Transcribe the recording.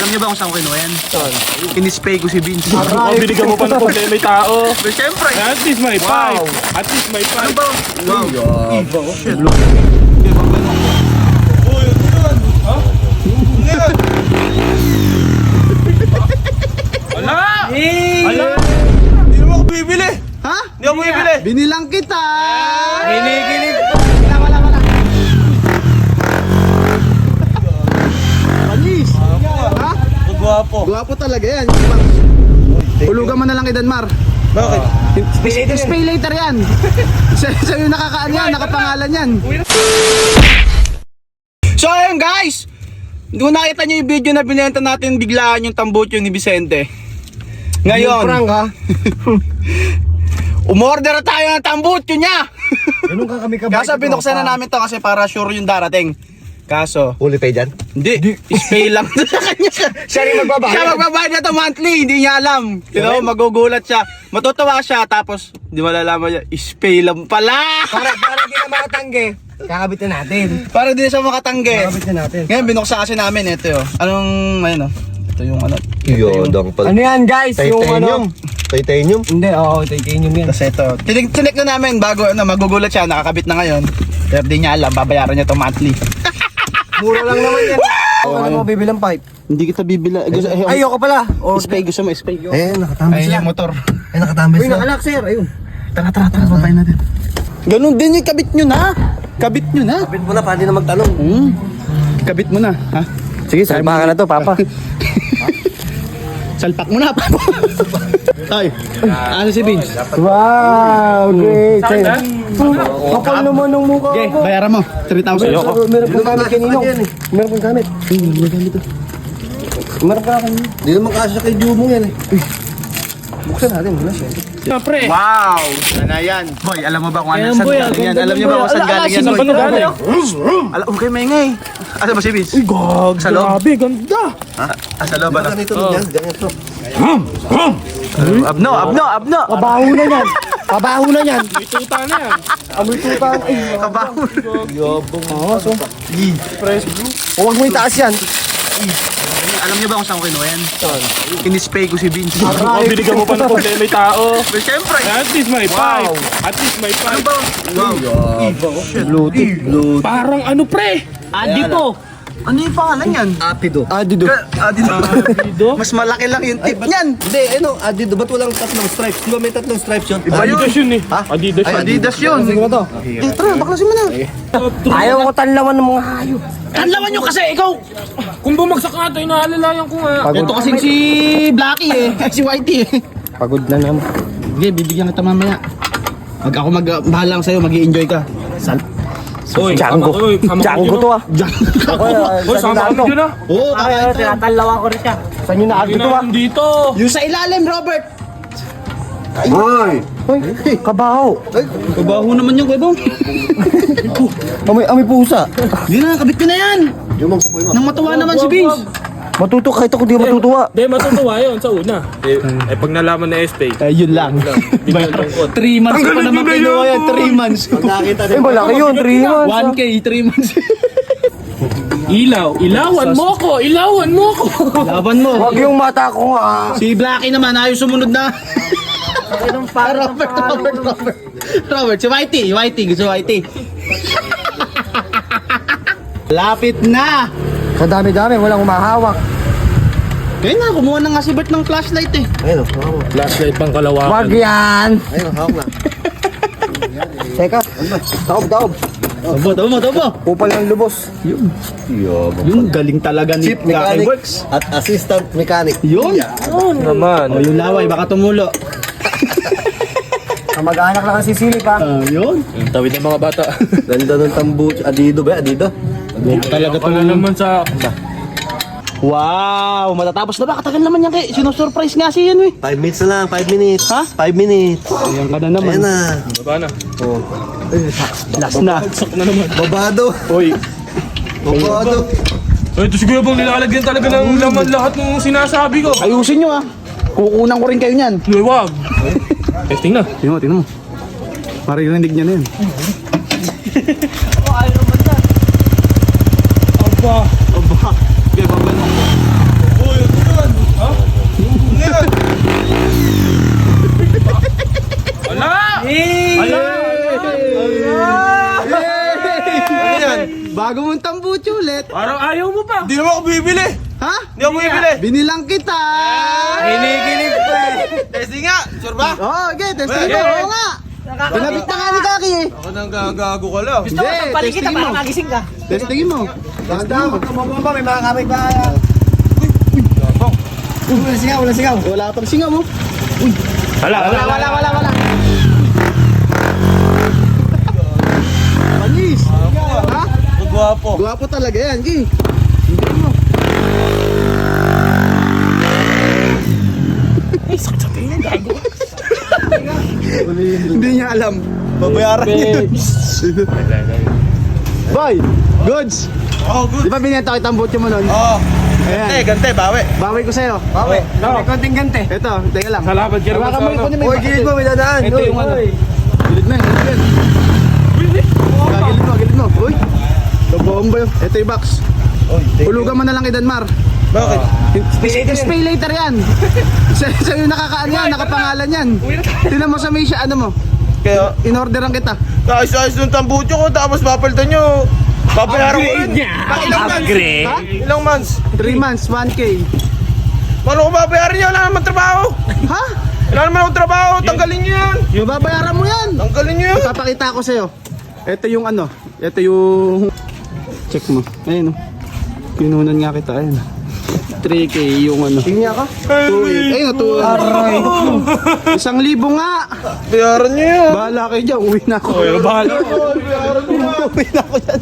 Alam niyo ba kung saan ko kinuha yan? Inispay ko si Vince. Binigyan mo pa ng problema may tao. Pero syempre. At least may pipe. At least may Ano pipe. ba? Wow. Shit. Wala! Wala! Hindi mo ako bibili. Ha? Hindi ako bibili. Binilang kita! Ginigilig. Wala. Panis! Ha? Gwapo. Gwapo talaga yan. Hulugan mo na lang kay Danmar. Bakit? Spay later yan. Siya yung nakakaan yan, nakapangalan yan. So ayun guys, kung nakita nyo yung video na binenta natin biglaan yung tambutso ni Vicente. Ngayon, Frank ha? umorder tayo ng tambutso niya. Ganun ka kami kabait. Kaso binuksan na namin to kasi para sure yung darating. Kaso, Huli pay dyan? hindi, spay lang sa kanya. Siya rin magbabayad. Siya magbabayad na to monthly, hindi niya alam. You know, magugulat siya. Matutuwa siya, tapos di malalaman niya, spay lang pala. Para di na makatangge. Kakabit na natin. Para di siya makatangge. Kakabit na natin. Ngayon, binuksan kasi namin, ito yun. Anong, ayun o. Ito yung ano. Yodang pala. Ano yan guys? Yung ano? Titanium? Hindi, oo, titanium yan. Tapos ito. Tinik na namin bago, magugulat siya, nakakabit na ngayon. Pero di niya alam, babayaran niya to monthly. Mura lang naman yan. Ano mo bibilang pipe? Hindi kita bibila. Ayoko pala. Spay, gusto mo spay. Nakatambay Ayun sila. yung motor. Nakatambay sila. Uy, nakalak sir. Ayun. Tara, babay natin. Ganun din yung kabit nyo na. Kabit nyo na. Kapit mo na, pwede na magtanong. Kabit mo na, ha? Sige, salpakan na to, papa. Salpak mo na, papa. Ay, ano si Vince? Wow, great. Saan? Kapal naman ng mukha Okay, ko. bayaran mo. 3,000. Meron pong gamit kanino. Meron pong gamit. Meron pa kanino. Hindi naman kasya kay Jumong yan eh. Buksan natin muna siya. Siyempre. Wow! Ano yan? Boy, alam mo ba kung ano Ayan, saan boy, galing yan? ganda Alam ng niyo ba boy. kung saan galing yan, Saan boy? ba ito galing? Alam, okay, maingay. Ano ba si Vince? Gag, Sa loob? grabe, ganda. Ha? Sa loob, ano? Ganito yan, ganito. Abno! Kabaho na yan. Kabaho na yan. May tuta na yan. Amoy tuta. Ay, Kabaho. Fresh blue. huwag mo itaas yan. Alam niyo ba kung saan ko kinuha yan? Inispay ko si Vince. Binigyan mo pa ng problema may tao. Pero syempre. At least may pipe. At least may Ano pipe. ba? Wow. Parang ano pre? Adipo. Ano yung pangalan yan? Apido. Adido. Dito? Mas malaki lang yung tip niyan. Hindi, ano, Adido. Ba't walang tatlong stripes? Di ba may tatlong stripes yun? Iba yun. Adidas yun eh. Adidas yun. Adidas yun. Sige na to. Tara, baklasin mo na. Ayaw ko tanlawan ng mga hayop. Kanlawan nyo kasi ikaw. Kung bumagsak ka ito, inaalalayan ko nga. Ito kasing si Blacky eh. Si Whitey eh. Pagod na naman. Sige, bibigyan kita mamaya. Ako bahala lang sa'yo, mag-i-enjoy ka. Oy, Django. Django to ah. Oy, sama ka dyan ah. Oo, kaya ito. Tinatalawan ko rin siya. Saan yun na Hindi to ah? na dito. Yung sa ilalim, Robert. Hoy! Hoy, kabaho. Kabaho naman yung kwebong. Amoy pusa. Hindi na, kabit ko na yan. Nang matuwa naman si Vince. Matuto kahit ako di matutuwa. Hindi, matutuwa yun sa una. Pag nalaman na SPay. Yun lang. 3 months ko pa naman kinuha yan, 3 months. Eh, malaki yun, 3 months. 1K, 3 months. Ilawan mo ko! Ilawan mo ko! Laban mo. Huwag yung mata ko ah. Si Blacky naman, ayaw sumunod na. Robert, si Whitey, gusto Whitey. Lapit na. Sa dami-dami, walang umahawak. Kaya na, kumuha na nga si Bert ng flashlight eh. Ayun, hawak. Flashlight pang kalawakan. Wag yan. Ayun, hawak na. Teka, taob. Tabo. Kupal ng lubos. Yung galing talaga ni Chief mechanic Works. at assistant mechanic. Yun. Naman. O yung laway, baka tumulo. Kamag-anak lang ang sisilip ha. Yun. Tawid ng mga bata. Ganda ng tambucho. Adido ba? Adido? Talaga Wala naman sa... Wow, matatapos na ba? Katagal naman yan kay. Sinusurprise nga siya yan eh. 5 minutes na lang, 5 minutes. Ha? 5 minutes. Ayan ka na naman. Ayan na. Baba na. Oh. Last na. Sak na naman. Babado. Uy. Babado. Ay, ito siguro bang nilalagyan talaga ng laman lahat ng sinasabi ko. Ayusin nyo ah. Kukunan ko rin kayo niyan. Uy, wag. Testing na. Tingnan mo. Maririnig niya na yan. Aba. Aba. Okay, babay mo. Uy, ako bibili. Ha? Hindi ako bibili. Binilang kita! Kinikilig ko eh. Testing nga. Sure ba? Oo, okay, testing mo. Oo nga. Pinabit na nga ni Kaki eh. Ako nang gagago ka lang. Hindi, testingin mo. magising ka. Testingin mo. Basta, magkamabomba, may mga kapit ba? Wala sigaw. Wala pang singaw mo. Wala. Panis. Ha? Gwapo. Gwapo talaga yan, Gi. Hindi mo. Ay, sakit sa tingin. Gago. Hindi niya alam. Babayaran niya. Boy, goods. Oh, good. Di ba binenta ko itang butyo mo nun? Oh. Ayan. Gante, bawi. Bawi ko sa'yo. Bawi. May konting gante. Ito, teka lang. Salamat ka naman sa ano. Uy, gilid mo, may dadaan. Ito yung ano. Gilid na, gilid. Gilid mo. Uy. Kabomba yun. Ito yung box. Hulugan mo na lang kay Danmar. Bakit? Pay later yan. Sa'yo nakakaano yan, nakapangalan yan. Tinan mo sa may siya, ano mo. Kaya, In-orderan kita. ayos-ayos yung tambucho ko, tapos papalitan nyo. Babayaran ko rin. Ilang months? Ha? Ilang months? 3 months, 1K. Paano ko babayaran nyo? Wala naman trabaho. Ha? Wala naman akong trabaho. Tanggalin nyo yan. Yung babayaran mo yan. Tanggalin nyo yan. Papakita ko sa'yo. Ito yung ano. Ito yung... Check mo. Ayun o. Pinunan nga kita. Ayun. 3K yung ano. Tingnan ka? 2.8. Ayun o. 2.8. 1,000 nga. Bayaran nyo yan. Bahala kayo dyan. Uwi na ako. Bahala. Uwi na ako dyan.